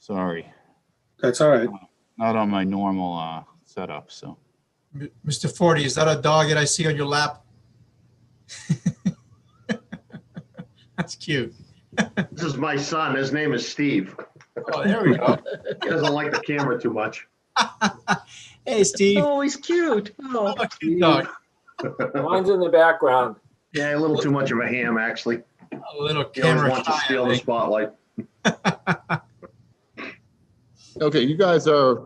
Sorry. That's all right. Not on my normal setup, so. Mr. Forty, is that a dog that I see on your lap? That's cute. This is my son. His name is Steve. Oh, there we go. He doesn't like the camera too much. Hey, Steve. Oh, he's cute. Oh, Oh, cute dog. Mine's in the background. Yeah, a little too much of a ham, actually. A little He always camera wants to shy, steal I the think. spotlight. Okay, you guys are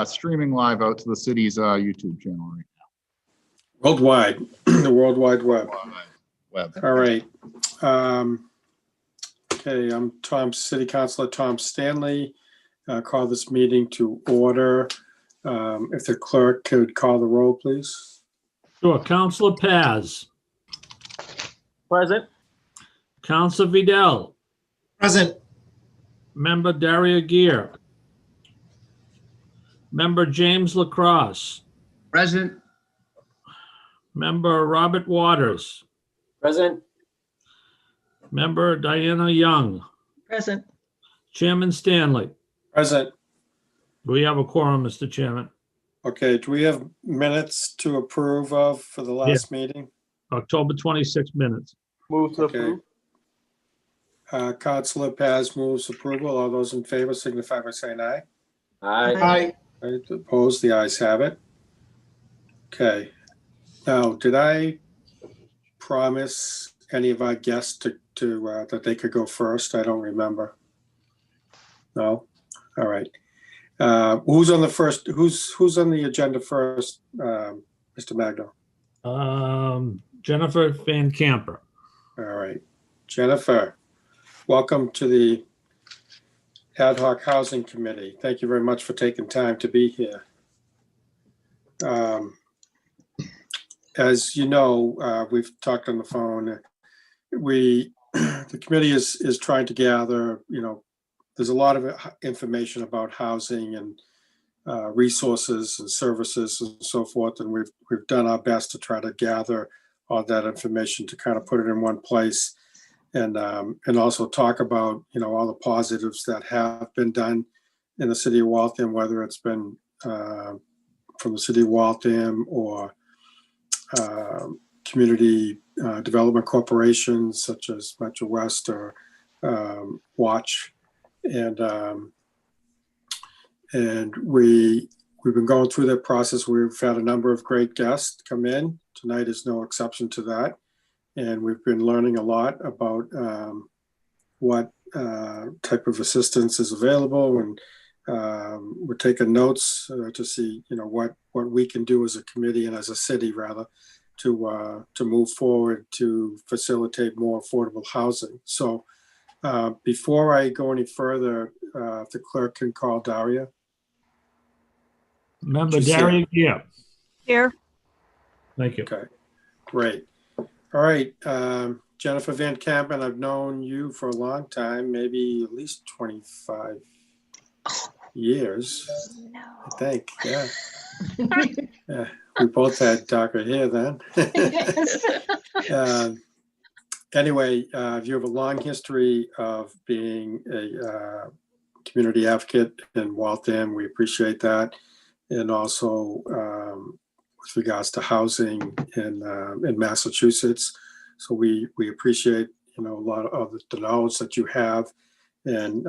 streaming live out to the city's YouTube channel right Worldwide, the World Wide Web. now. Web. All right. Okay, I'm City Councilor Tom Stanley. Call this meeting to order. If the clerk could call the roll, please. Sure. Counselor Paz, Present. Counselor Vidal, Present. Member Daria Gear, Member James Lacrosse, present. Member Robert Waters, Present. Member Diana Young, Present. Chairman Stanley. Present. We have a quorum, Mr. Chairman. Okay, do we have minutes to approve of for the last meeting? October 26 minutes. Move to Okay. approve. Councilor Paz moves approval. All those in favor signify by saying aye. Aye. Aye. Right, opposed, the ayes have it. Okay. Now, did I promise any of our guests to that they could go first? I don't remember. No? All right. Who's on the first, who's on the agenda first, Mr. Magno? Jennifer Van Camper. All right. Jennifer, welcome to the Ad hoc Housing Committee. Thank you very much for taking time to be here. As you know, we've talked on the phone. The committee is trying to gather, there's a lot of information about housing and resources and services and so forth. And we've done our best to try to gather all that information to kind of put it in one place and also talk about, all the positives that have been done in the city of Waltham, whether it's been from the city of Waltham or community development corporations such as Metro West or Watch. And we've been going through that process. We've had a number of great guests come in. Tonight is no exception to that. And we've been learning a lot about what type of assistance is available. And we're taking notes to see, what we can do as a committee and as a city rather to move forward to facilitate more affordable housing. So before I go any further, if the clerk can call Daria. Member She's here. Daria Gear. Here. Thank you. Okay, great. All right, Jennifer Van Campen, I've known you for a long time, maybe at least 25 years, I think, yeah. Yeah, we both had darker hair then. Anyway, you have a long history of being a community advocate in Waltham. We appreciate that. And also with regards to housing in Massachusetts. So we appreciate, a lot of the knowledge that you have. And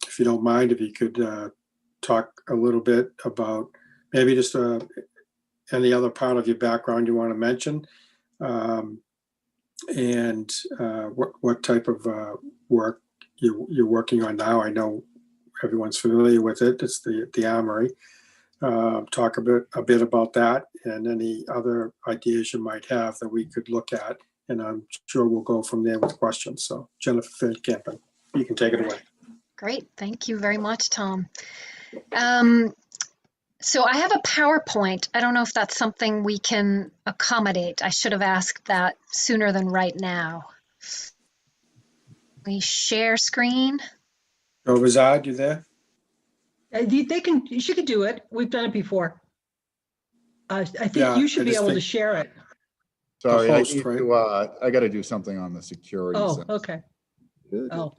if you don't mind, if you could talk a little bit about maybe just any other part of your background you want to mention. And what type of work you're working on now. I know everyone's familiar with it. It's the Armory. Talk a bit about that and any other ideas you might have that we could look at. And I'm sure we'll go from there with questions. So Jennifer Van Campen, you can take it away. Great. Thank you very much, Tom. So I have a PowerPoint. I don't know if that's something we can accommodate. I should have asked that sooner than right now. We share screen. Rovazad, you there? She could do it. We've done it before. I think Yeah, you should I be just able to think- share it. Sorry, host, I got to do something on the security. Oh, side. okay. Oh.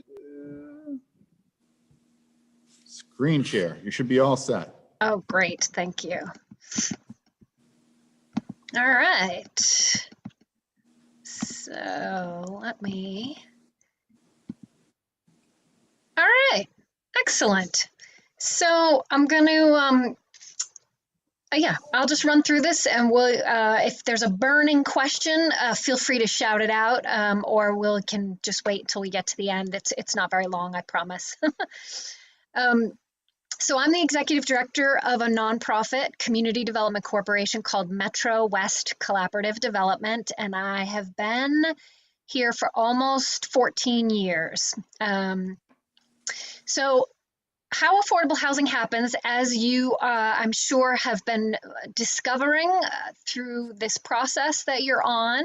Green chair, you should be all set. Oh, great. Thank you. All right. So let me. All right. Excellent. So I'm going to, yeah, I'll just run through this, and we'll, if there's a burning question, feel free to shout it out, or we can just wait until we get to the end. It's not very long, I promise. So I'm the executive director of a nonprofit community development corporation called Metro West Collaborative Development, and I have been here for almost 14 years. So how affordable housing happens, as you, I'm sure, have been discovering through this process that you're on.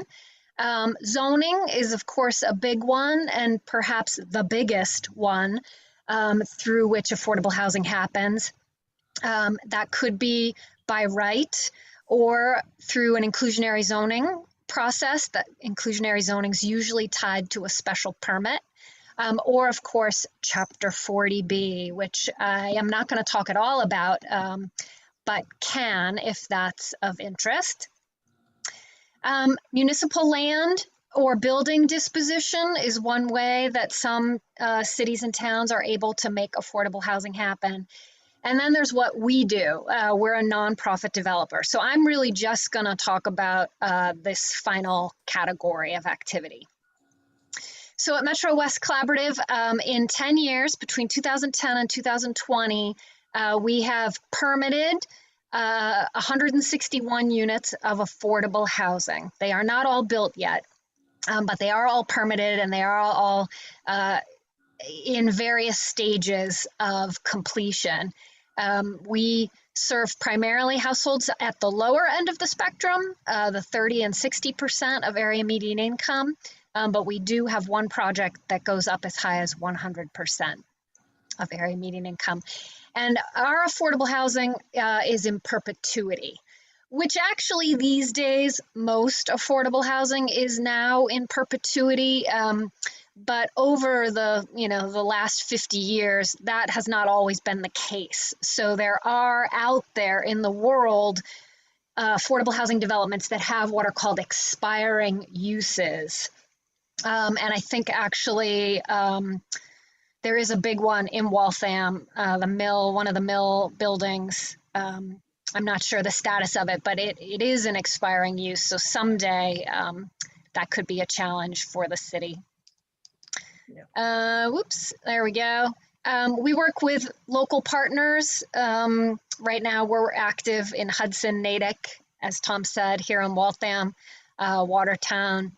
Zoning is, of course, a big one, and perhaps the biggest one through which affordable housing happens. That could be by right or through an inclusionary zoning process. That inclusionary zoning is usually tied to a special permit. Or, of course, Chapter 40B, which I am not going to talk at all about, but can if that's of interest. Municipal land or building disposition is one way that some cities and towns are able to make affordable housing happen. And then there's what we do. We're a nonprofit developer. So I'm really just going to talk about this final category of activity. So at Metro West Collaborative, in 10 years, between 2010 and 2020, we have permitted 161 units of affordable housing. They are not all built yet, but they are all permitted, and they are all in various stages of completion. We serve primarily households at the lower end of the spectrum, the 30 and 60% of area median income. But we do have one project that goes up as high as 100% of area median income. And our affordable housing is in perpetuity, which actually these days, most affordable housing is now in perpetuity. But over the last 50 years, that has not always been the case. So there are out there in the world affordable housing developments that have what are called expiring uses. And I think actually there is a big one in Waltham, the mill, one of the mill buildings. I'm not sure the status of it, but it is an expiring use. So someday that could be a challenge for the city. Whoops, there we go. We work with local partners. Right now we're active in Hudson, Natick, as Tom said, here in Waltham, Watertown.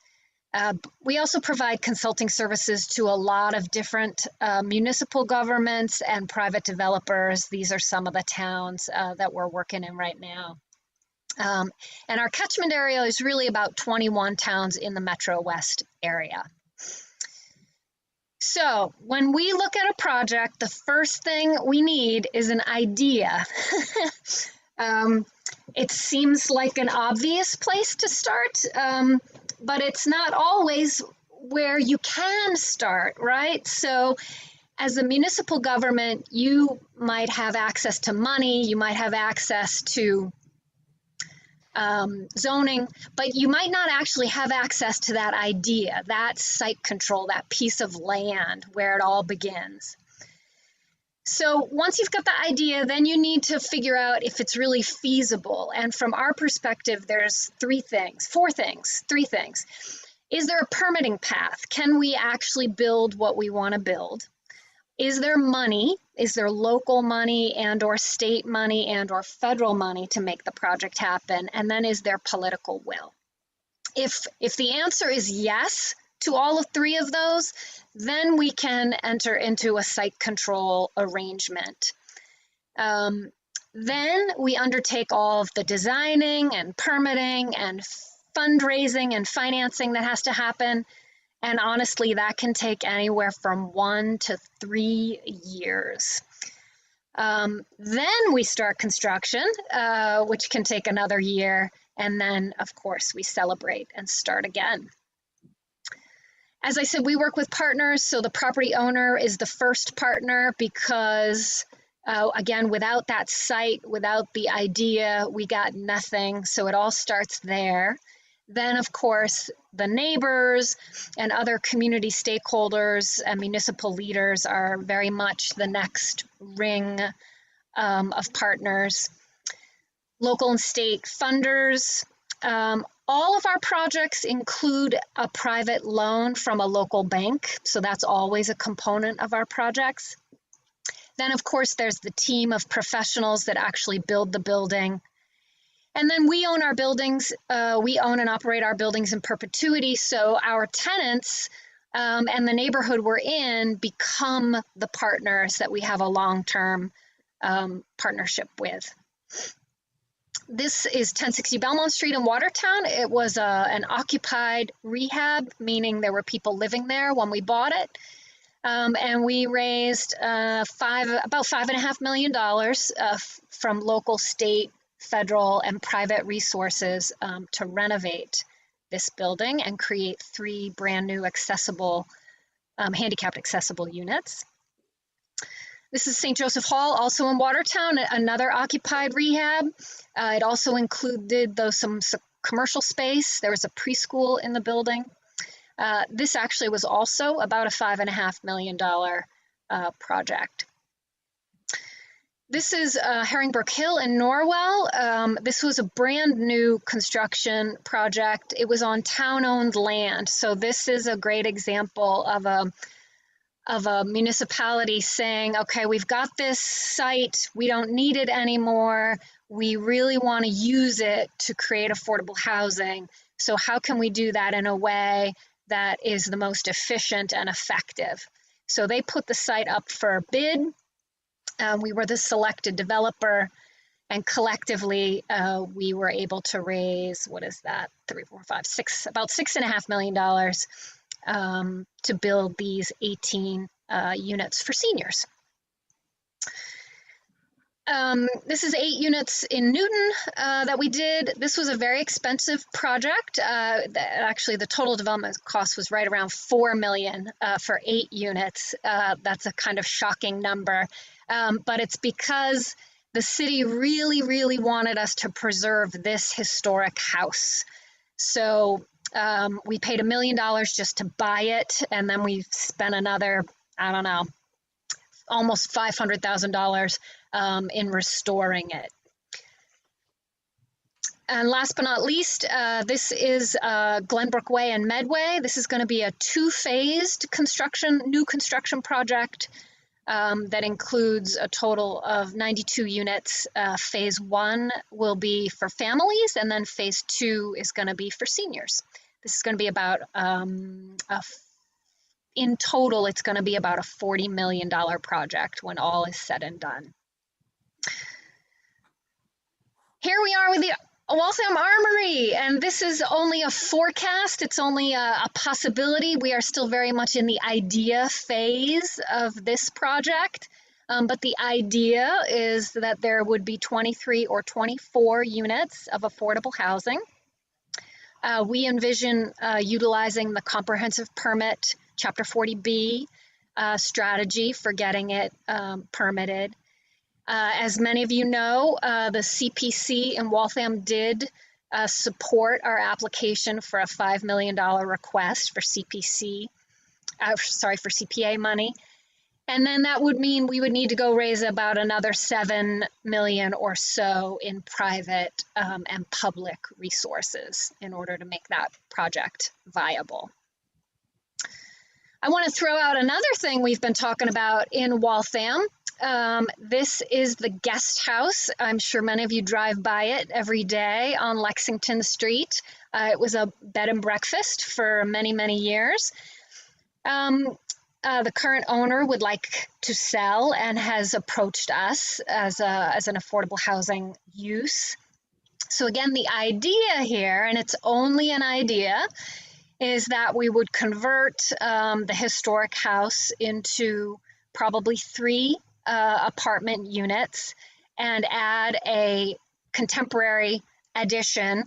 We also provide consulting services to a lot of different municipal governments and private developers. These are some of the towns that we're working in right now. And our catchment area is really about 21 towns in the Metro West area. So when we look at a project, the first thing we need is an idea. It seems like an obvious place to start, but it's not always where you can start, right? So as a municipal government, you might have access to money, you might have access to zoning, but you might not actually have access to that idea, that site control, that piece of land where it all begins. So once you've got the idea, then you need to figure out if it's really feasible. And from our perspective, there's three things. Is there a permitting path? Can we actually build what we want to build? Is there money? Is there local money and or state money and or federal money to make the project happen? And then is there political will? If the answer is yes to all of three of those, then we can enter into a site control arrangement. Then we undertake all of the designing and permitting and fundraising and financing that has to happen. And honestly, that can take anywhere from 1 to 3 years. Then we start construction, which can take another year. And then, of course, we celebrate and start again. As I said, we work with partners. So the property owner is the first partner because Again, without that site, without the idea, we got nothing. So it all starts there. Then, of course, the neighbors and other community stakeholders and municipal leaders are very much the next ring of partners. Local and state funders. All of our projects include a private loan from a local bank, so that's always a component of our projects. Then, of course, there's the team of professionals that actually build the building. And then we own our buildings. We own and operate our buildings in perpetuity, so our tenants and the neighborhood we're in become the partners that we have a long-term partnership with. This is 1060 Belmont Street in Watertown. it was an occupied rehab, meaning there were people living there when we bought it. And we raised about $5.5 million from local, state, federal, and private resources to renovate this building and create 3 brand new accessible, handicapped accessible units. This is St. Joseph Hall, also in Watertown, another occupied rehab. It also included some commercial space. There was a preschool in the building. This actually was also about a $5.5 million project. This is Herringbrook Hill in Norwell. This was a brand new construction project. It was on town-owned land. So this is a great example of a municipality saying, okay, we've got this site, we don't need it anymore. We really want to use it to create affordable housing. So how can we do that in a way that is the most efficient and effective? So they put the site up for a bid. We were the selected developer, and collectively we were able to raise, what is that, about $6.5 million to build these 18 units for seniors. This is 8 units in Newton that we did. This was a very expensive project. Actually, the total development cost was right around $4 million for 8 units. That's a kind of shocking number, but it's because the city really, really wanted us to preserve this historic house. So we paid $1 million just to buy it, and then we spent another, I don't know, almost $500,000 in restoring it. And last but not least, this is Glen Way and Medway. This is going to be a 2-phased new construction project that includes a total of 92 units. Phase 1 will be for families, and then phase 2 is going to be for seniors. This is going to be about, in total, it's going to be about a $40 million project when all is said and done. Here we are with the Waltham Armory, and this is only a forecast. It's only a possibility. We are still very much in the idea phase of this project, but the idea is that there would be 23 or 24 units of affordable housing. We envision utilizing the comprehensive permit Chapter 40B strategy for getting it permitted. As many of you know, the CPC in Waltham did support our application for a $5 million request for CPA money. And then that would mean we would need to go raise about another $7 million or so in private and public resources in order to make that project viable. I want to throw out another thing we've been talking about in Waltham. This is the guest house. I'm sure many of you drive by it every day on Lexington Street. It was a bed and breakfast for many, many years. The current owner would like to sell and has approached us as an affordable housing use. So again, the idea here, and it's only an idea, is that we would convert the historic house into probably 3 apartment units and add a contemporary addition.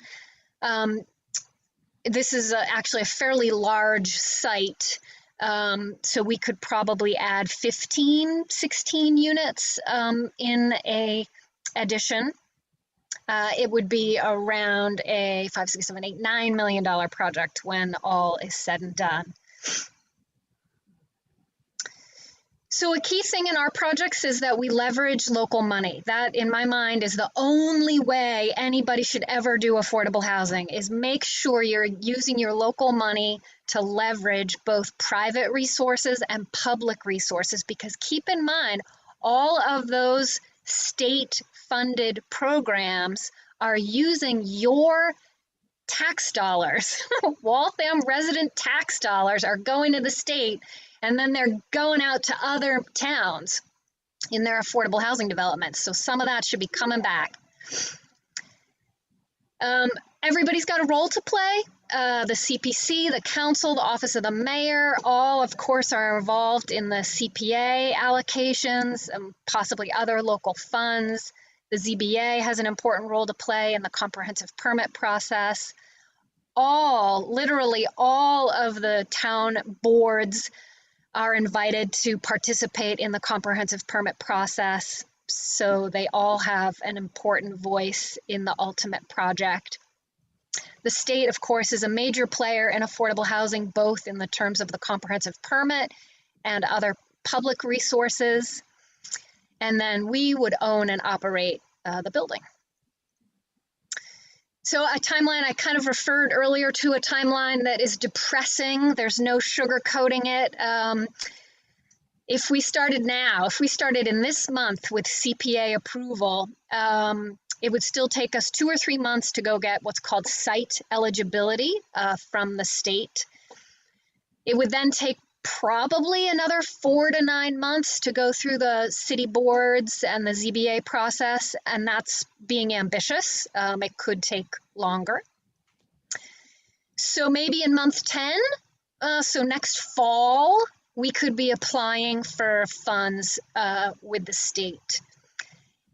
This is actually a fairly large site. So we could probably add 15, 16 units in a addition. It would be around a $9 million project when all is said and done. So a key thing in our projects is that we leverage local money. That, in my mind, is the only way anybody should ever do affordable housing, is make sure you're using your local money to leverage both private resources and public resources, because keep in mind, all of those state-funded programs are using your tax dollars. Waltham resident tax dollars are going to the state, and then they're going out to other towns in their affordable housing developments. So some of that should be coming back. Everybody's got a role to play. The CPC, the council, the office of the mayor, all of course are involved in the CPA allocations and possibly other local funds. The ZBA has an important role to play in the comprehensive permit process. Literally all of the town boards are invited to participate in the comprehensive permit process, so they all have an important voice in the ultimate project. The state, of course, is a major player in affordable housing, both in the terms of the comprehensive permit and other public resources. And then we would own and operate the building. So a timeline, I kind of referred earlier to a timeline that is depressing. There's no sugarcoating it. If we started now, if we started in this month with CPA approval, it would still take us 2 or 3 months to go get what's called site eligibility from the state. It would then take probably another 4 to 9 months to go through the city boards and the ZBA process, and that's being ambitious. It could take longer. So maybe in month 10, so next fall, we could be applying for funds with the state.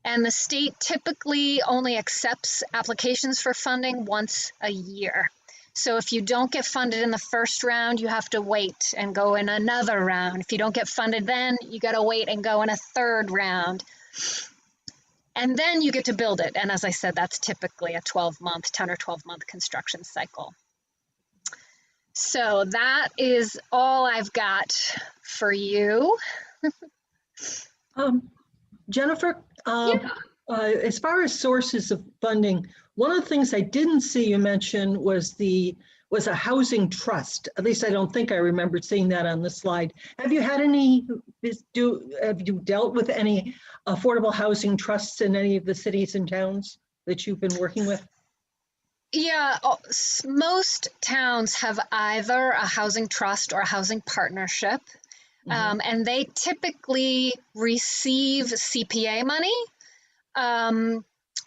And the state typically only accepts applications for funding once a year. So if you don't get funded in the first round, you have to wait and go in another round. If you don't get funded then, you got to wait and go in a third round. And then you get to build it. And as I said, that's typically a 10 or 12-month construction cycle. So that is all I've got for you. Jennifer, as far as sources of funding, one of the things I didn't see you mention was a housing trust. At least I don't think I remembered seeing that on the slide. Have you had have you dealt with any affordable housing trusts in any of the cities and towns that you've been working with? Yeah, most towns have either a housing trust or a housing partnership, and they typically receive CPA money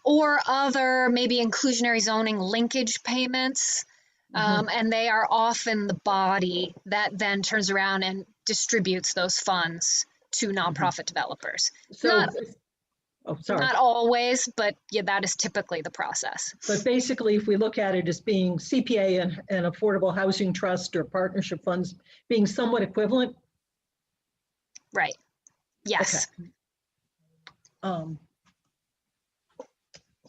or other maybe inclusionary zoning linkage payments, and they are often the body that then turns around and distributes those funds to nonprofit developers. So, Not always, but yeah, that is typically the process. But basically, if we look at it as being CPA and affordable housing trust or partnership funds being somewhat equivalent? Right. Yes. Okay.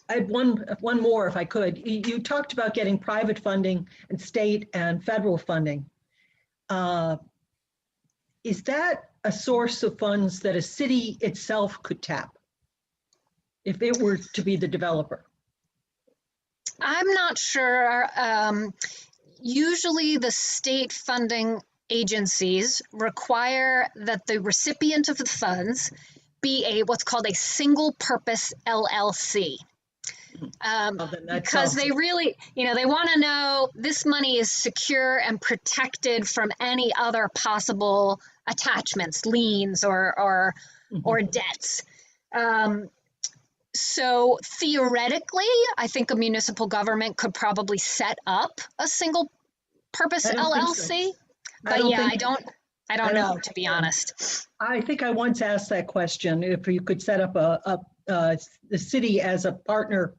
I had one more, if I could. You talked about getting private funding and state and federal funding. Is that a source of funds that a city itself could tap if it were to be the developer? I'm not sure. Usually the state funding agencies require that the recipient of the funds be what's called a single purpose LLC. Because they really, they want to know this money is secure and protected from any other possible attachments, liens, or debts. So theoretically, I think a municipal government could probably set up a single purpose LLC. But yeah, I don't know, to be honest. I think I once asked that question, if you could set up the city as a partner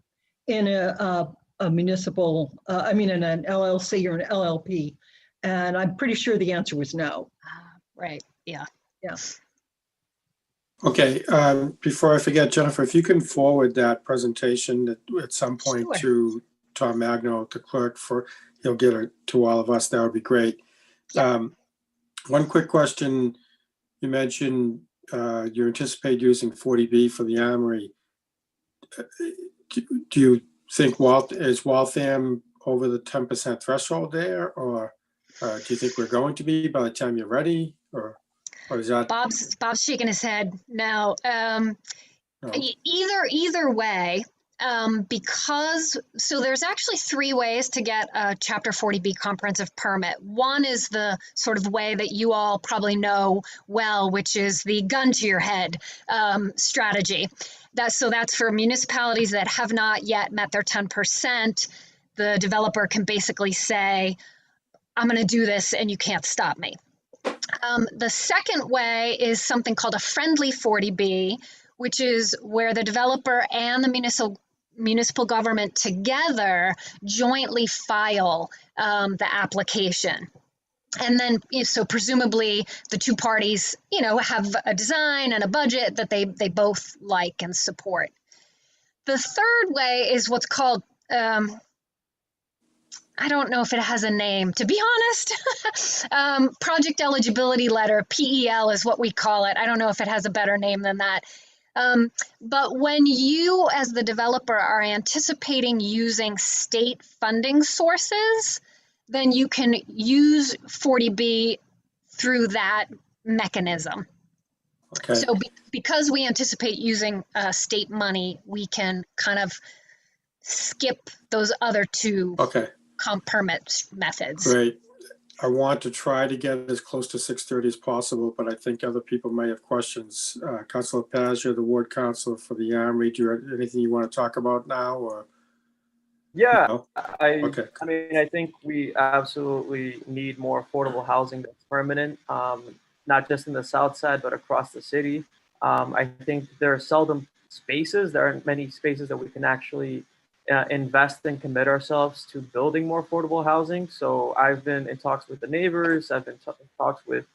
in a municipal, in an LLC or an LLP. And I'm pretty sure the answer was no. Right, yeah. Okay, before I forget, Jennifer, if you can forward that presentation at some point Sure. to Tom Magno, the clerk, he'll get it to all of us, that would be great. One quick question. You mentioned you anticipate using 40B for the Armory. Do you think is Waltham over the 10% threshold there, or do you think we're going to be by the time you're ready, or is that? Bob's shaking his head. No. No. Either way, because there's actually 3 ways to get a Chapter 40B comprehensive permit. One is the sort of way that you all probably know well, which is the gun to your head strategy. That's for municipalities that have not yet met their 10%. The developer can basically say, I'm going to do this and you can't stop me. The second way is something called a friendly 40B, which is where the developer and the municipal government together jointly file the application. And then, so presumably the 2 parties, have a design and a budget that they both like and support. The third way is what's called, I don't know if it has a name, to be honest. Project eligibility letter, PEL is what we call it. I don't know if it has a better name than that. But when you, as the developer, are anticipating using state funding sources, then you can use 40B through that mechanism. Okay. So because we anticipate using state money, we can kind of skip those other 2 permit methods. Great. I want to try to get as close to 6:30 as possible, but I think other people may have questions. Councilor Paz, you're the ward councilor for the Armory. Do you have anything you want to talk about now, or? Yeah, No? I mean, I think we absolutely need more affordable housing that's permanent, not just in the south side, but across the city. I think there are seldom spaces. There aren't many spaces that we can actually invest and commit ourselves to building more affordable housing. So I've been in talks with the neighbors. I've been in talks with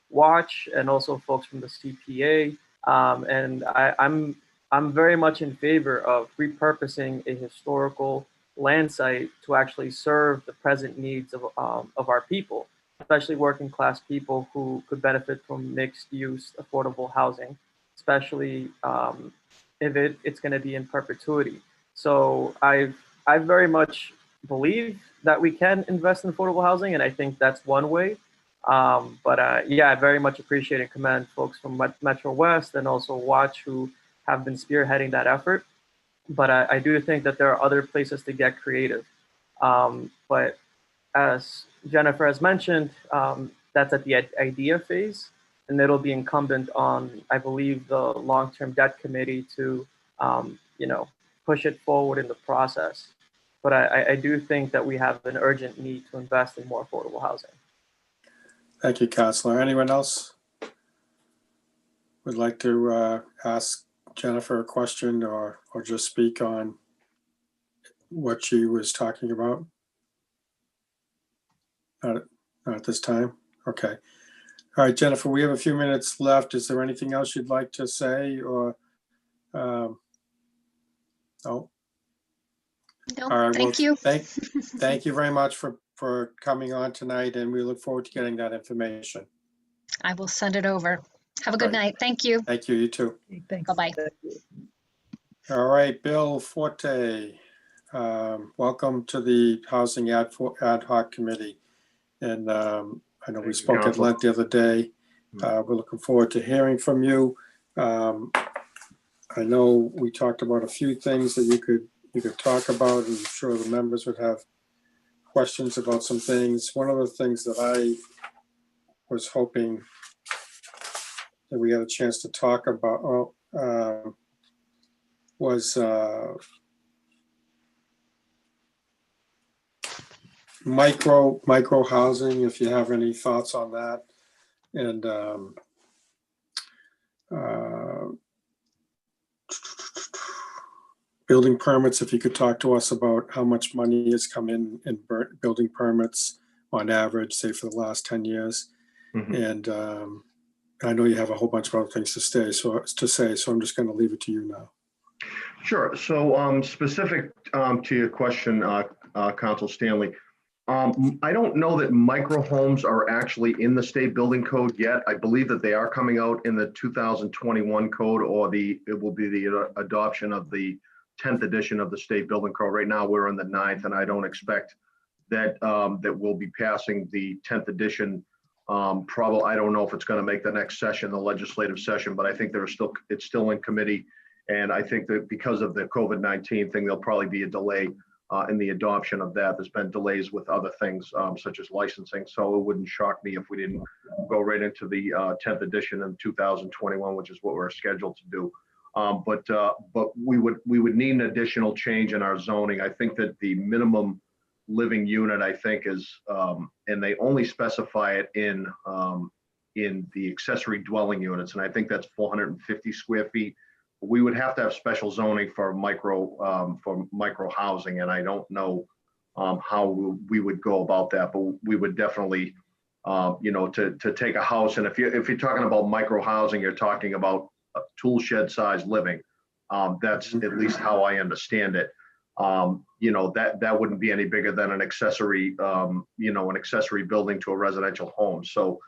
Watch and also folks from the CPA. And I'm very much in favor of repurposing a historical land site to actually serve the present needs of our people, especially working class people who could benefit from mixed use affordable housing, especially if it's going to be in perpetuity. So I very much believe that we can invest in affordable housing, and I think that's one way. Yeah, I very much appreciate and commend folks from Metro West and also Watch who have been spearheading that effort. But I do think that there are other places to get creative. But as Jennifer has mentioned, that's at the idea phase, and it'll be incumbent on, I believe, the long-term debt committee to, push it forward in the process. But I do think that we have an urgent need to invest in more affordable housing. Thank you, Councilor. Anyone else would like to ask Jennifer a question or just speak on what she was talking about? Not at this time. Okay. All right, Jennifer, we have a few minutes left. Is there anything else you'd like to say or? No. No, All right, thank you. Thank you very much for coming on tonight, and we look forward to getting that information. I will send it over. Have a good night. Thank you. Thank you. You too. Thanks. Bye-bye. All right, Bill Forte, welcome to the Housing Ad Hoc Committee. And I know we spoke at length the other day. We're looking forward to hearing from you. I know we talked about a few things that you could talk about, and I'm sure the members would have questions about some things. One of the things that I was hoping that we had a chance to talk about was micro housing, if you have any thoughts on that. And building permits, if you could talk to us about how much money has come in building permits on average, say for the last 10 years. Mhm. And I know you have a whole bunch of other things to say, so I'm just going to leave it to you now. Sure. So specific to your question, Council Stanley, I don't know that micro homes are actually in the state building code yet. I believe that they are coming out in the 2021 code, or it will be the adoption of the 10th edition of the state building code. Right now, we're in the 9th, and I don't expect that that we'll be passing the 10th edition. Probably, I don't know if it's going to make the next session, the legislative session, but I think it's still in committee. And I think that because of the COVID-19 thing, there'll probably be a delay in the adoption of that. There's been delays with other things such as licensing. So it wouldn't shock me if we didn't go right into the 10th edition in 2021, which is what we're scheduled to do. But we would need an additional change in our zoning. I think that the minimum living unit, I think, is, and they only specify it in the accessory dwelling units, and I think that's 450 square feet. We would have to have special zoning for micro housing, and I don't know how we would go about that, but we would definitely, to take a house, and if you're talking about micro housing, you're talking about a tool shed size living. That's at least how I understand it. That wouldn't be any bigger than an accessory, an accessory building to a residential home. So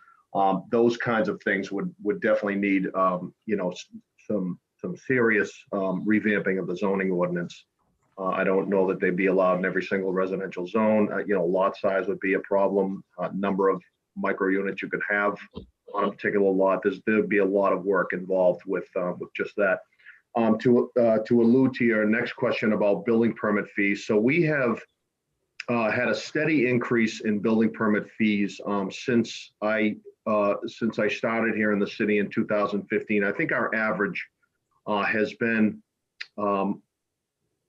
those kinds of things would definitely need, some serious revamping of the zoning ordinance. I don't know that they'd be allowed in every single residential zone. Lot size would be a problem. Number of micro units you could have on a particular lot. There'd be a lot of work involved with just that. To allude to your next question about building permit fees, so we have had a steady increase in building permit fees since I started here in the city in 2015. I think our average has been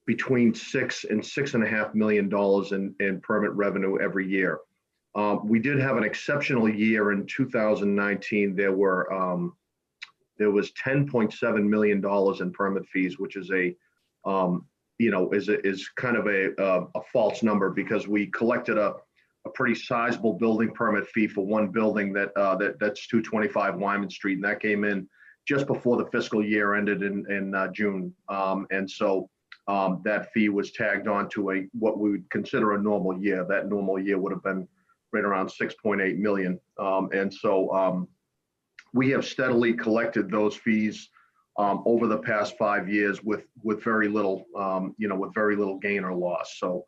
between $6 and $6.5 million in permit revenue every year. We did have an exceptional year in 2019. There was $10.7 million in permit fees, which is is kind of a false number, because we collected a pretty sizable building permit fee for one building that's 225 Wyman Street, and that came in just before the fiscal year ended in June. And so that fee was tagged on to what we would consider a normal year. That normal year would have been right around 6.8 million. And so we have steadily collected those fees over the past 5 years with very little, with very little gain or loss. So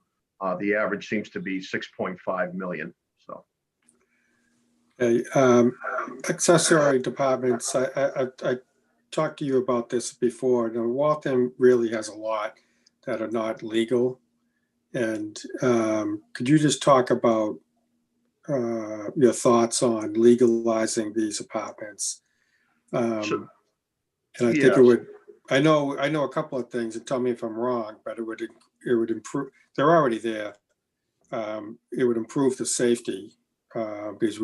the average seems to be 6.5 million. So. Okay, accessory departments, I talked to you about this before. Now, Waltham really has a lot that are not legal. And could you just talk about your thoughts on legalizing these apartments? Sure. And I think it would, I know a couple of things, and tell me if I'm wrong, but it would improve, they're already there. It would improve the safety because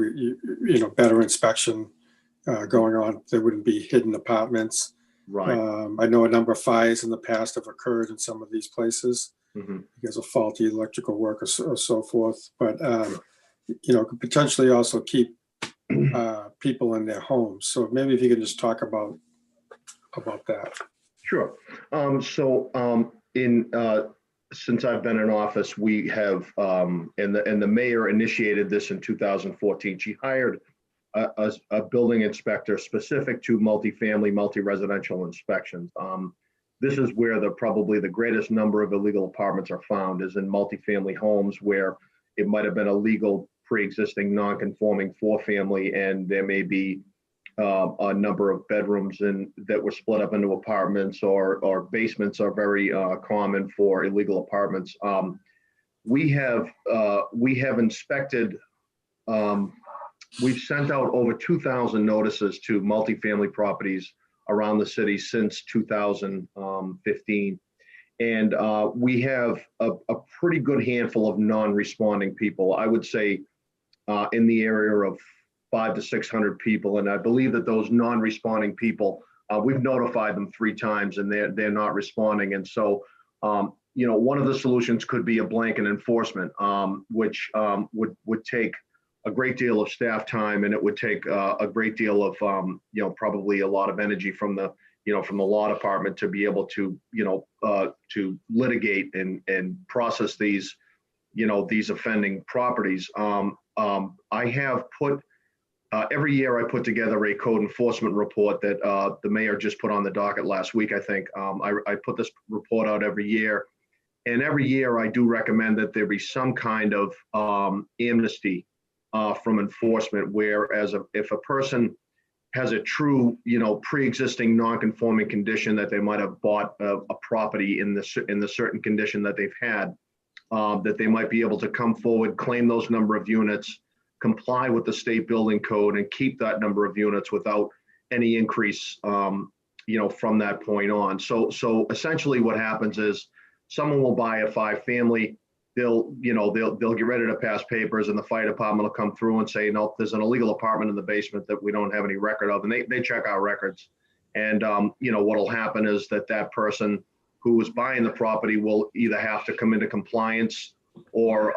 better inspection going on. There wouldn't be hidden apartments. Right. I know a number of fires in the past have occurred in some of these places because of faulty electrical work or so forth. But could potentially also keep people in their homes. So maybe if you could just talk about that. Sure. Since I've been in office, we have, and the mayor initiated this in 2014. She hired a building inspector specific to multifamily, multi-residential inspections. This is where probably the greatest number of illegal apartments are found, is in multifamily homes where it might have been a legal pre-existing non-conforming 4-family, and there may be a number of bedrooms that were split up into apartments, or basements are very common for illegal apartments. We have inspected, we've sent out over 2,000 notices to multifamily properties around the city since 2015. And we have a pretty good handful of non-responding people. I would say in the area of 500 to 600 people. And I believe that those non-responding people, we've notified them 3 times and they're not responding. And so, one of the solutions could be a blanket enforcement, which would take a great deal of staff time, and it would take a great deal of, probably a lot of energy from the law department to be able to, to litigate and process these, these offending properties. I have put, every year I put together a code enforcement report that the mayor just put on the docket last week, I think. I put this report out every year. And every year I do recommend that there be some kind of amnesty from enforcement, whereas if a person has a true, pre-existing non-conforming condition that they might have bought a property in the certain condition that they've had, that they might be able to come forward, claim those number of units, comply with the state building code, and keep that number of units without any increase, from that point on. So essentially what happens is someone will buy a 5-family, they'll get ready to pass papers, and the fire department will come through and say, no, there's an illegal apartment in the basement that we don't have any record of. And they check our records. And, what'll happen is that person who was buying the property will either have to come into compliance or,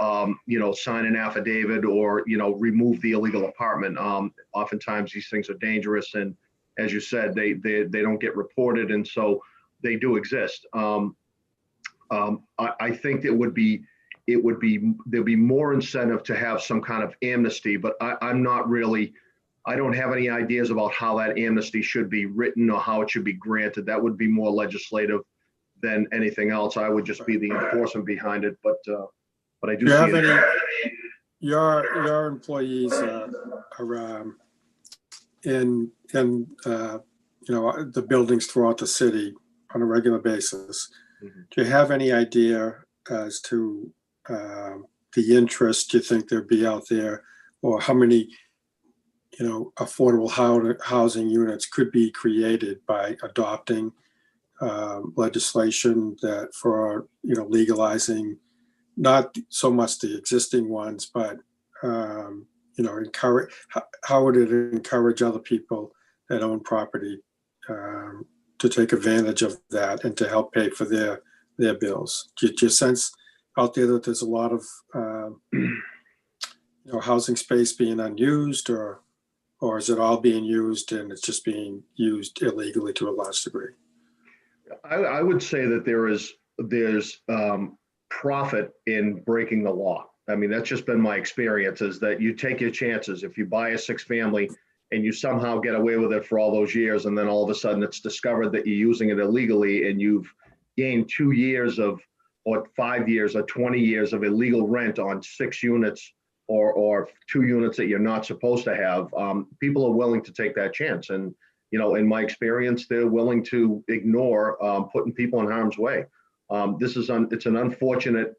sign an affidavit or, remove the illegal apartment. Oftentimes these things are dangerous. And as you said, they don't get reported. And so they do exist. I think there'd be more incentive to have some kind of amnesty, but I don't have any ideas about how that amnesty should be written or how it should be granted. That would be more legislative than anything else. I would just be the enforcement behind it, but I do. Do you have any, your employees are in the buildings throughout the city on a regular basis. Mm-hmm. Do you have any idea as to the interest you think there'd be out there, or how many, affordable housing units could be created by adopting legislation that for, legalizing not so much the existing ones, but, encourage, how would it encourage other people that own property to take advantage of that and to help pay for their bills? Do you sense out there that there's a lot of housing space being unused, or is it all being used and it's just being used illegally to a large degree? I would say that there's profit in breaking the law. I mean, that's just been my experience, is that you take your chances. If you buy a 6-family and you somehow get away with it for all those years, and then all of a sudden it's discovered that you're using it illegally, and you've gained 2 years or 5 years or 20 years of illegal rent on 6 units or 2 units that you're not supposed to have, people are willing to take that chance. And, in my experience, they're willing to ignore putting people in harm's way. It's an unfortunate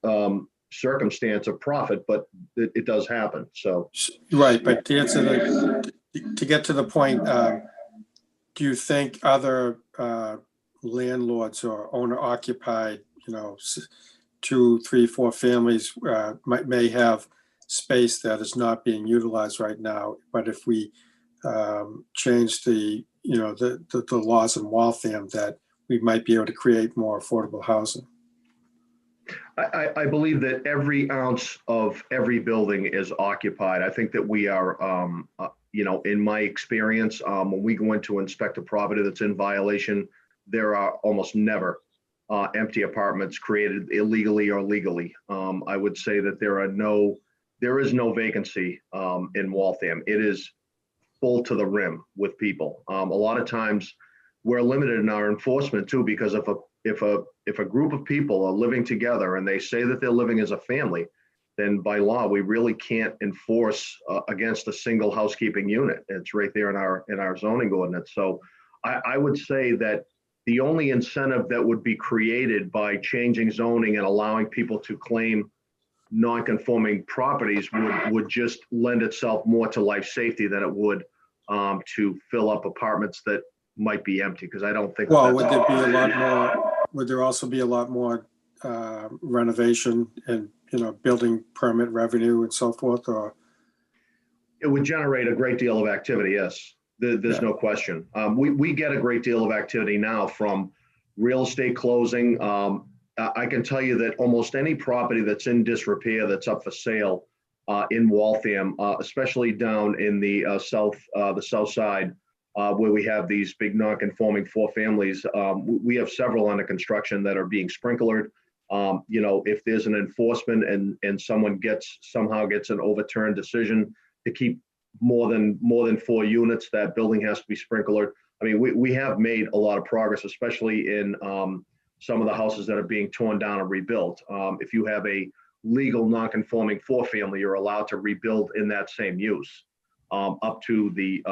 circumstance of profit, but it does happen. So right, but to get to the point, do you think other landlords or owner-occupied, 2, 3, 4 families may have space that is not being utilized right now, but if we change the laws in Waltham, that we might be able to create more affordable housing? I believe that every ounce of every building is occupied. I think that we are, in my experience, when we go in to inspect a property that's in violation, there are almost never empty apartments created illegally or legally. I would say that there is no vacancy in Waltham. It is full to the rim with people. A lot of times we're limited in our enforcement too, because if a group of people are living together and they say that they're living as a family, then by law we really can't enforce against a single housekeeping unit. It's right there in our zoning ordinance. So I would say that the only incentive that would be created by changing zoning and allowing people to claim non-conforming properties would just lend itself more to life safety than it would to fill up apartments that might be empty, because I don't think. Well, would there be a lot more? Would there also be a lot more renovation and building permit revenue and so forth? Or it would generate a great deal of activity. Yes, there's no question. We get a great deal of activity now from real estate closing. I can tell you that almost any property that's in disrepair, that's up for sale in Waltham, especially down in the south side, where we have these big non-conforming four families, we have several under construction that are being sprinklered. If there's an enforcement and someone somehow gets an overturned decision to keep more than 4 units, that building has to be sprinklered. I mean, we have made a lot of progress, especially in some of the houses that are being torn down and rebuilt. If you have a legal non-conforming 4-family, you're allowed to rebuild in that same use up to the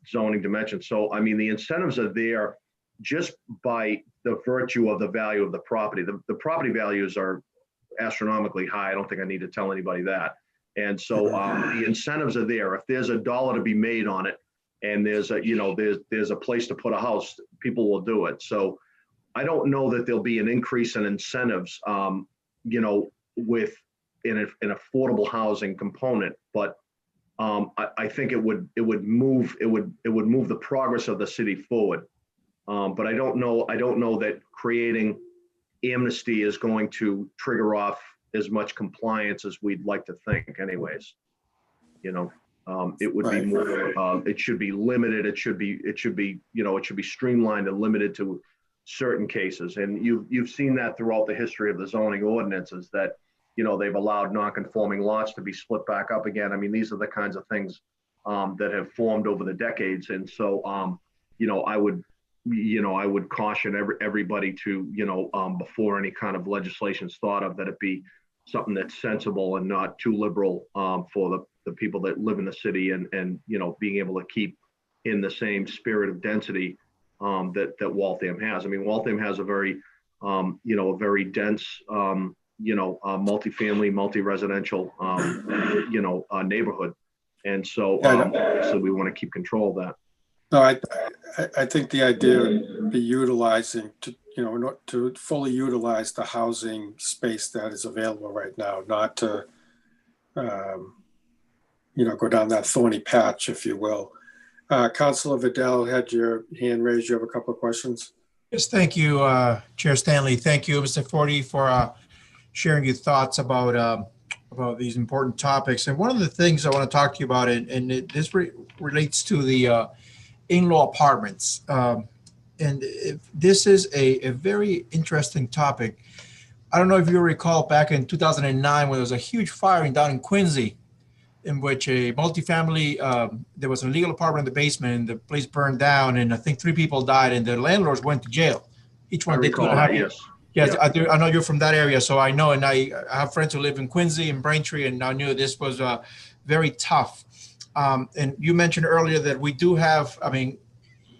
zoning dimension. So, I mean, the incentives are there just by the virtue of the value of the property. The property values are astronomically high. I don't think I need to tell anybody that. And so the incentives are there. If there's $1 to be made on it, and there's a place to put a house, people will do it. So I don't know that there'll be an increase in incentives, with an affordable housing component, but I think it would move the progress of the city forward. But I don't know that creating amnesty is going to trigger off as much compliance as we'd like to think anyways. It would be more, it should be limited. It should be streamlined and limited to certain cases. And you've seen that throughout the history of the zoning ordinances that, they've allowed non-conforming lots to be split back up again. I mean, these are the kinds of things that have formed over the decades. And so, I would caution everybody to, before any kind of legislation is thought of, that it be something that's sensible and not too liberal for the people that live in the city and being able to keep in the same spirit of density that Waltham has. I mean, Waltham has a very, very dense, multifamily, multi-residential, neighborhood. And so, so we want to keep control of that. No, I think the idea would be utilizing to fully utilize the housing space that is available right now, not to, go down that thorny patch, if you will. Councilor Vidal had your hand raised. You have a couple of questions. Yes, thank you, Chair Stanley. Thank you, Mr. Forty, for sharing your thoughts about these important topics. And one of the things I want to talk to you about, this relates to the in-law apartments. This is a very interesting topic. I don't know if you recall back in 2009 when there was a huge fire down in Quincy, in which a multifamily, there was an illegal apartment in the basement and the place burned down, and I think 3 people died and the landlords went to jail. Each one did 2.5 years. Yes, yeah. I know you're from that area, so I know, and I have friends who live in Quincy and Braintree, and I knew this was very tough. And you mentioned earlier that we do have,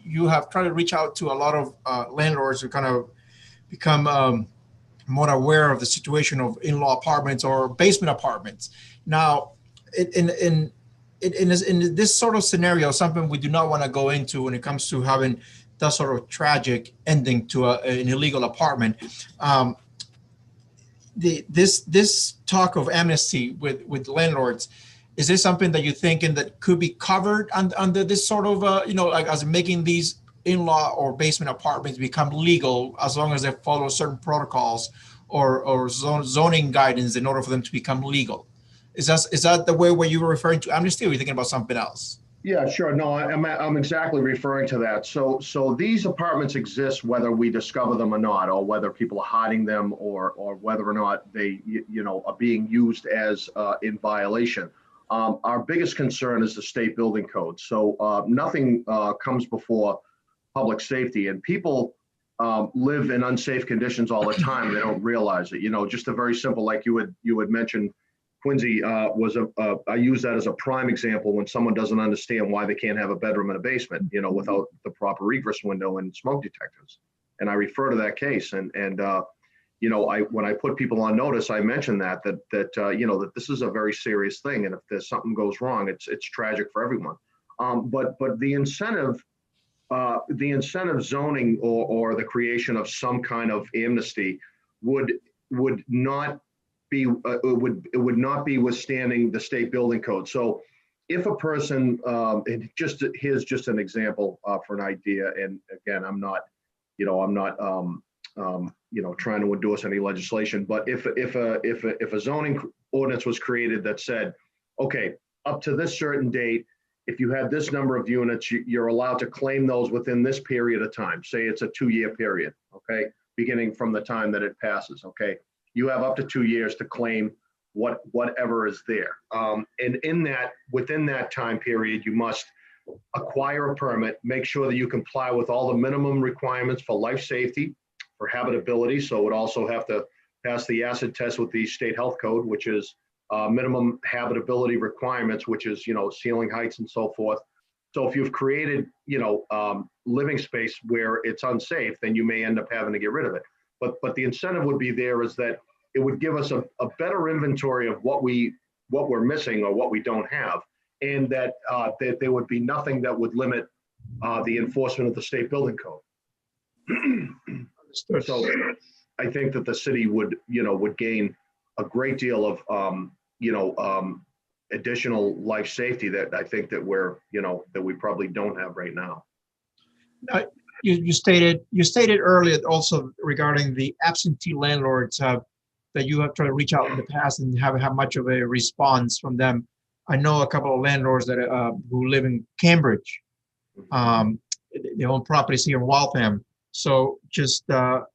you have tried to reach out to a lot of landlords who kind of become more aware of the situation of in-law apartments or basement apartments. Now, in this sort of scenario, something we do not want to go into when it comes to having that sort of tragic ending to an illegal apartment. This talk of amnesty with landlords, is this something that you're thinking that could be covered under this sort of, like as making these in-law or basement apartments become legal as long as they follow certain protocols or zoning guidance in order for them to become legal? Is that the way where you were referring to amnesty, or are you thinking about something else? Yeah, sure. No, I'm exactly referring to that. So these apartments exist whether we discover them or not, or whether people are hiding them, or whether or not they are being used as in violation. Our biggest concern is the state building code. So nothing comes before public safety, and people live in unsafe conditions all the time. They don't realize it. Just a very simple, like you had mentioned, Quincy was I use that as a prime example when someone doesn't understand why they can't have a bedroom in a basement, without the proper egress window and smoke detectors. And I refer to that case, and when I put people on notice, I mention that this is a very serious thing, and if there's something goes wrong, it's tragic for everyone. But the incentive zoning or the creation of some kind of amnesty would not be it would not be withstanding the state building code. So if a person, here's just an example for an idea, and again, I'm not trying to endorse any legislation, but if a zoning ordinance was created that said, okay, up to this certain date, if you had this number of units, you're allowed to claim those within this period of time. Say it's a 2-year period, okay, beginning from the time that it passes. Okay, you have up to 2 years to claim whatever is there, and within that time period, you must acquire a permit, make sure that you comply with all the minimum requirements for life safety, for habitability. So it would also have to pass the acid test with the state health code, which is minimum habitability requirements, which is, ceiling heights and so forth. So if you've created, living space where it's unsafe, then you may end up having to get rid of it. But the incentive would be there is that it would give us a better inventory of what we're missing or what we don't have. And that there would be nothing that would limit the enforcement of the state building code. So I think that the city would gain a great deal of, additional life safety that I think that that we probably don't have right now. You stated earlier also regarding the absentee landlords that you have tried to reach out in the past and haven't had much of a response from them. I know a couple of landlords that who live in Cambridge. They own properties here in Waltham. So just are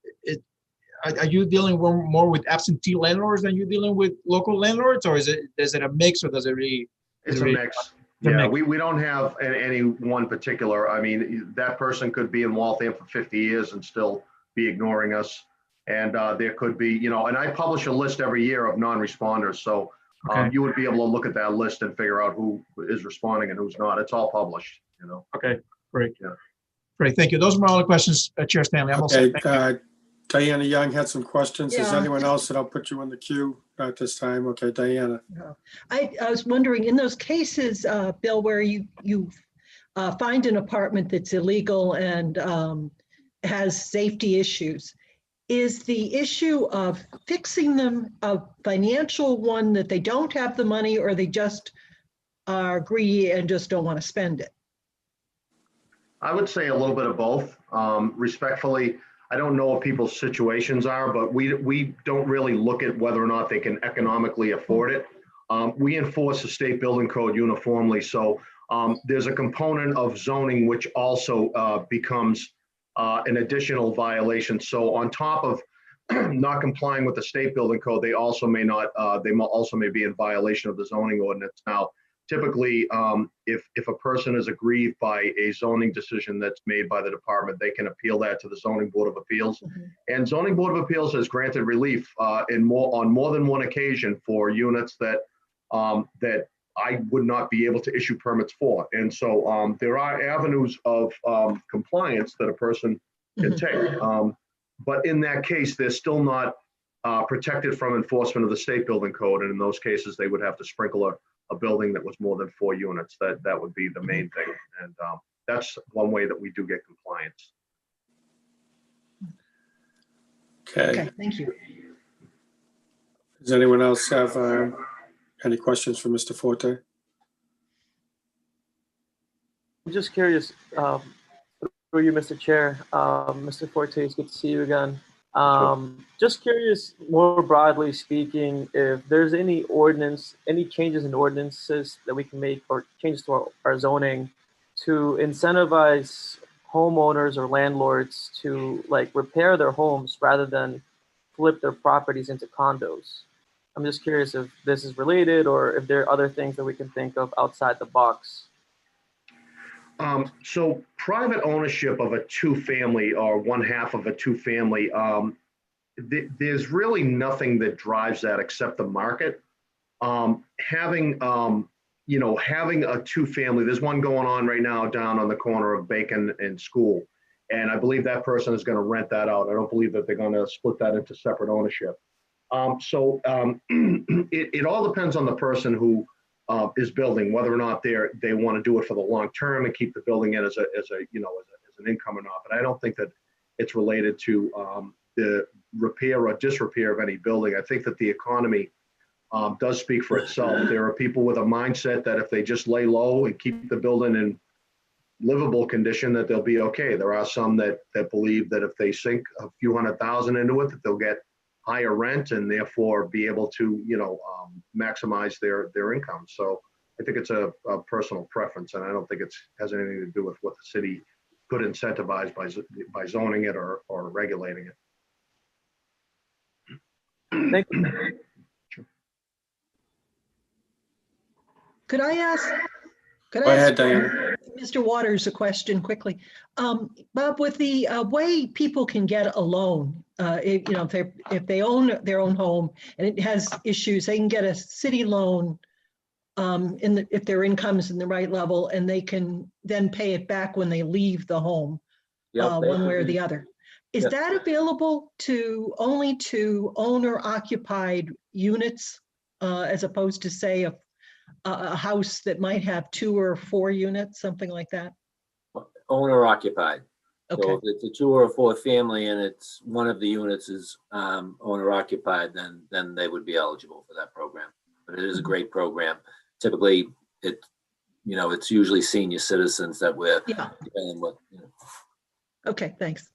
you dealing more with absentee landlords than you're dealing with local landlords, or is it a mix, or does it really? It's a mix. Yeah, we don't have any one particular. I mean, that person could be in Waltham for 50 years and still be ignoring us. And there could be, and I publish a list every year of non-responders. So you would be able to look at that list and figure out who is responding and who's not. It's all published, Okay, great. Yeah. Great, thank you. Those are my only questions, Chair Stanley. I'm Okay, Diana Young had some questions. Is Yeah. anyone else that I'll put you in the queue at this time? Okay, Diana. I was wondering, in those cases, Bill, where you find an apartment that's illegal and has safety issues, is the issue of fixing them a financial one that they don't have the money, or they just are greedy and just don't want to spend it? I would say a little bit of both. Respectfully, I don't know what people's situations are, but we don't really look at whether or not they can economically afford it. We enforce the state building code uniformly. So there's a component of zoning which also becomes an additional violation. So on top of not complying with the state building code, they also may be in violation of the zoning ordinance. Now, typically, if a person is aggrieved by a zoning decision that's made by the department, they can appeal that to the Zoning Board of Appeals. Mm-hmm. And Zoning Board of Appeals has granted relief on more than one occasion for units that I would not be able to issue permits for. And so there are avenues of compliance that a person can take. But in that case, they're still not protected from enforcement of the state building code. And in those cases, they would have to sprinkle a building that was more than 4 units. That would be the main thing. And that's one way that we do get compliance. Okay. Thank you. Does anyone else have any questions for Mr. Forte? I'm just curious, through you, Mr. Chair, Mr. Forte, it's good to see you again. Just curious, more broadly speaking, if there's any changes in ordinances that we can make, or changes to our zoning to incentivize homeowners or landlords to repair their homes rather than flip their properties into condos. I'm just curious if this is related, or if there are other things that we can think of outside the box. So private ownership of a 2-family or one half of a 2-family, there's really nothing that drives that except the market. Having a 2-family, there's one going on right now down on the corner of Bacon and School. And I believe that person is going to rent that out. I don't believe that they're going to split that into separate ownership. It all depends on the person who is building, whether or not they want to do it for the long term and keep the building in as an income or not. But I don't think that it's related to the repair or disrepair of any building. I think that the economy does speak for itself. There are people with a mindset that if they just lay low and keep the building livable condition, that they'll be okay. There are some that believe that if they sink a few $100,000 into it, that they'll get higher rent and therefore be able to, maximize their income. So I think it's a personal preference, and I don't think it has anything to do with what the city could incentivize by zoning it or regulating it. Thank you. Could I ask? Go ahead, Diana. Mr. Waters a question quickly. Bob, with the way people can get a loan, if they own their own home and it has issues, they can get a city loan if their income is in the right level, and they can then pay it back when they leave the home, Yep, one way or the other. Is Yep. that available only to owner-occupied units, as opposed to, say, a house that might have 2 or 4 units, something like that? Owner occupied. Okay. So if it's a 2 or 4 family and it's one of the units is owner occupied, then they would be eligible for that program. But it is a great program. Typically, it's usually senior citizens that we're dealing with. Okay, thanks.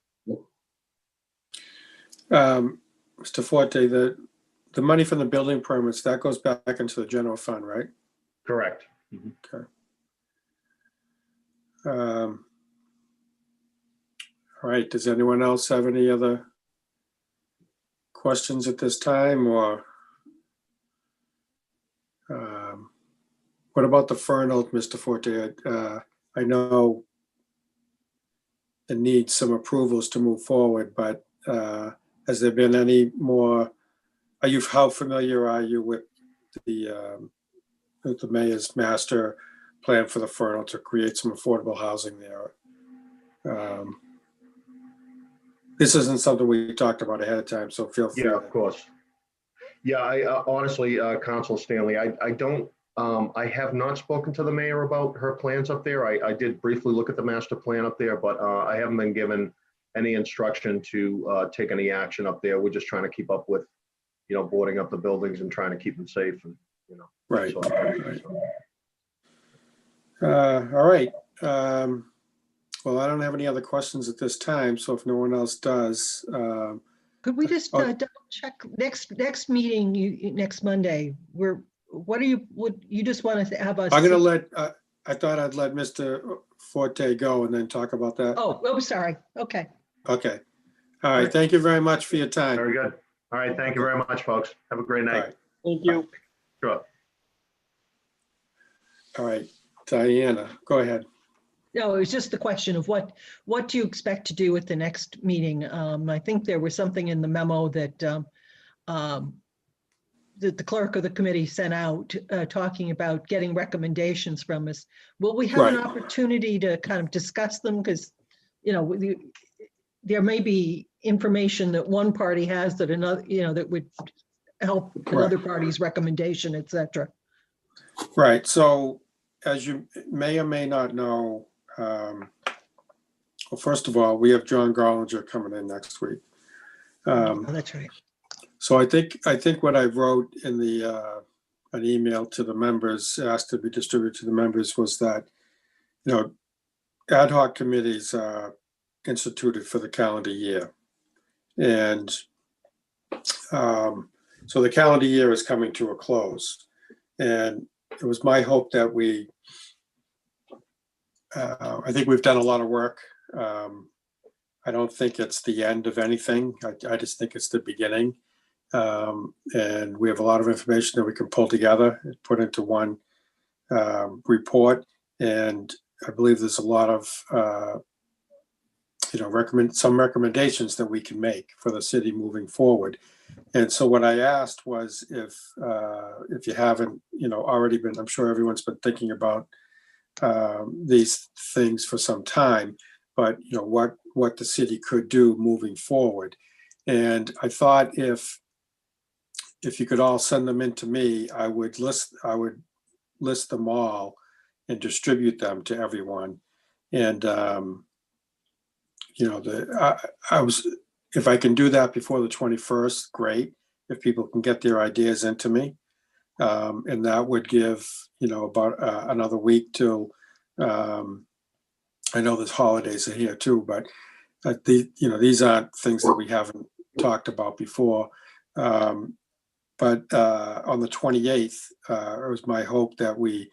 Mr. Forte, the money from the building permits, that goes back into the general fund, right? Correct. Okay. All right, does anyone else have any other questions at this time, or what about the Fernald, Mr. Forte? I know it needs some approvals to move forward, but has there been any more? How familiar are you with the mayor's master plan for the Fernald to create some affordable housing there? This isn't something we talked about ahead of time, so feel free. Yeah, of course. Yeah, I honestly, Council Stanley, I don't, I have not spoken to the mayor about her plans up there. I did briefly look at the master plan up there, but I haven't been given any instruction to take any action up there. We're just trying to keep up with, boarding up the buildings and trying to keep them safe and, Right. so- All right. Well, I don't have any other questions at this time, so if no one else does, Could we just double check next meeting, next Monday, would you just want to have us? I'm gonna let, I thought I'd let Mr. Forte go and then talk about that. Oh, sorry. Okay. Okay. All right. Thank you very much for your time. Very good. All right, thank you very much, folks. Have a great All night. right. Thank you. Sure. All right. Diana, go ahead. No, it was just the question of what do you expect to do at the next meeting? I think there was something in the memo that the clerk of the committee sent out talking about getting recommendations from us. Will we have an opportunity to kind of discuss them? Because, there may be information that one party has that another, that would help another party's recommendation, et cetera. Right. So as you may or may not know, well, first of all, we have John Garlinger coming in next week. Oh, that's right. So I think what I wrote in an email to the members, asked to be distributed to the members, was that, ad hoc committees are instituted for the calendar year. And so the calendar year is coming to a close. And it was my hope that I think we've done a lot of work. I don't think it's the end of anything. I just think it's the beginning. And we have a lot of information that we can pull together and put into one report. And I believe there's a lot of, some recommendations that we can make for the city moving forward. And so what I asked was if you haven't, already been, I'm sure everyone's been thinking about these things for some time, but what the city could do moving forward. And I thought if you could all send them in to me, I would list them all and distribute them to everyone. And if I can do that before the 21st, great. If people can get their ideas into me, and that would give about another week till I know there's holidays are here too, but these aren't things that we haven't talked about before. But on the 28th, it was my hope that we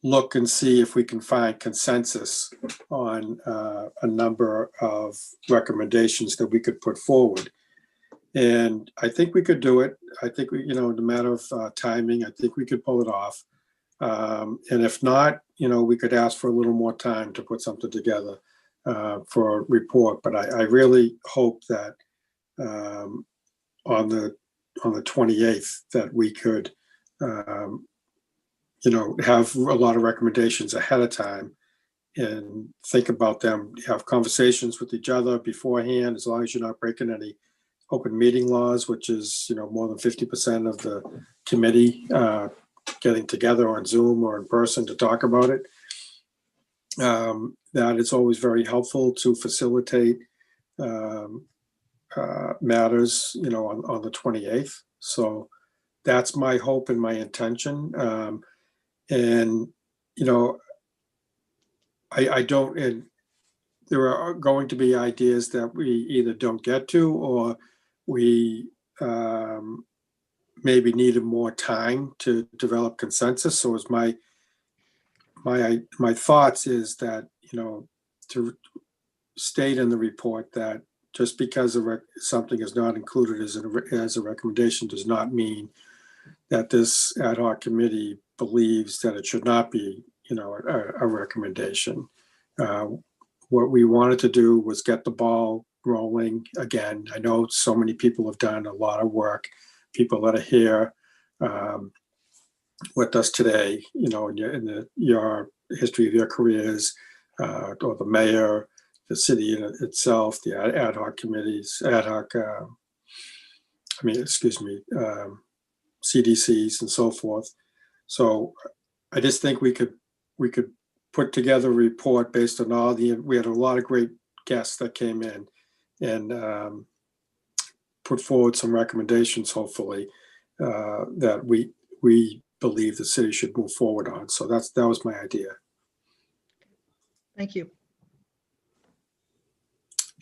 look and see if we can find consensus on a number of recommendations that we could put forward. And I think we could do it. I think we, in a matter of timing, I think we could pull it off. And if not, we could ask for a little more time to put something together for a report. But I really hope that on the 28th that we could, have a lot of recommendations ahead of time and think about them, have conversations with each other beforehand, as long as you're not breaking any open meeting laws, which is, more than 50% of the committee getting together on Zoom or in person to talk about it. That it's always very helpful to facilitate matters, on the 28th. So that's my hope and my intention. And there are going to be ideas that we either don't get to, or we maybe needed more time to develop consensus. So it's my thoughts is that, to state in the report that just because something is not included as a recommendation does not mean that this ad hoc committee believes that it should not be, a recommendation. What we wanted to do was get the ball rolling again. I know so many people have done a lot of work, people that are here with us today, in your history of your careers, or the mayor, the city itself, the ad hoc committees, CDCs and so forth. So I just think we could put together a report based on we had a lot of great guests that came in and put forward some recommendations, hopefully, that we believe the city should move forward on. So that was my idea. Thank you.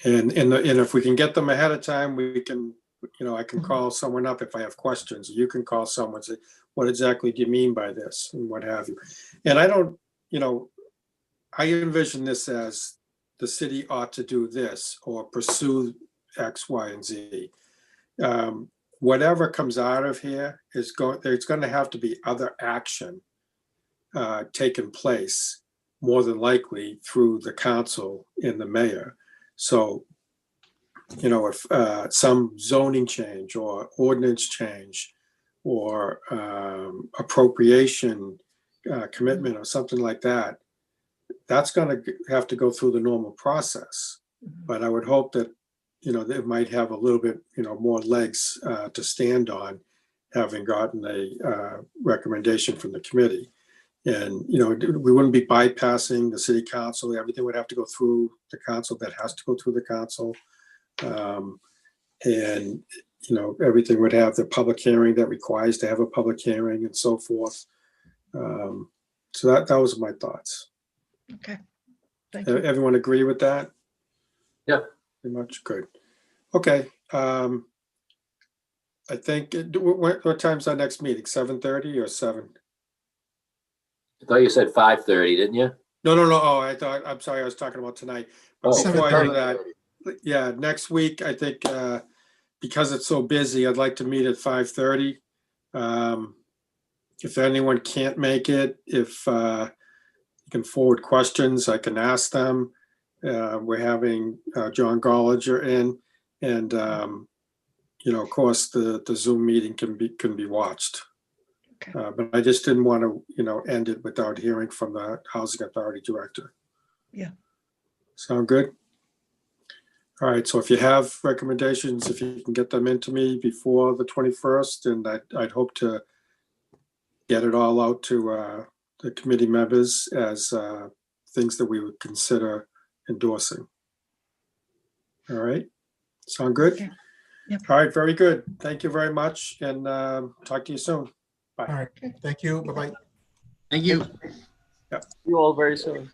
And if we can get them ahead of time, we can, I can call someone up if I have questions. You can call someone and say, what exactly do you mean by this, and what have you. And I don't, I envision this as the city ought to do this or pursue X, Y, and Z. Whatever comes out of here there's going to have to be other action taken place, more than likely through the council and the mayor. So, if some zoning change or ordinance change or appropriation commitment or something like that, that's going to have to go through the normal process. But I would hope that, they might have a little bit, more legs to stand on, having gotten a recommendation from the committee. And, we wouldn't be bypassing the city council. Everything would have to go through the council that has to go through the council. And, everything would have the public hearing that requires to have a public hearing and so forth. So that was my thoughts. Okay. Thank you. Everyone agree with that? Yeah. Pretty much. Good. Okay. I think, what time's our next meeting? 7:30 or 7? I thought you said 5:30, didn't you? No. Oh, I'm sorry. I was talking about tonight. But before I do that, yeah, next week, I think, because it's so busy, I'd like to meet at 5:30. If anyone can't make it, if you can forward questions, I can ask them. We're having John Gollinger in, and of course, the Zoom meeting can be watched. Okay. But I just didn't want to, end it without hearing from the Housing Authority Director. Yeah. Sound good? All right. So if you have recommendations, if you can get them into me before the 21st, and I'd hope to get it all out to the committee members as things that we would consider endorsing. All right. Sound good? Okay. Yep. All right. Very good. Thank you very much. And talk to you soon. All right. Thank you. Bye-bye. Thank you. See you all very soon.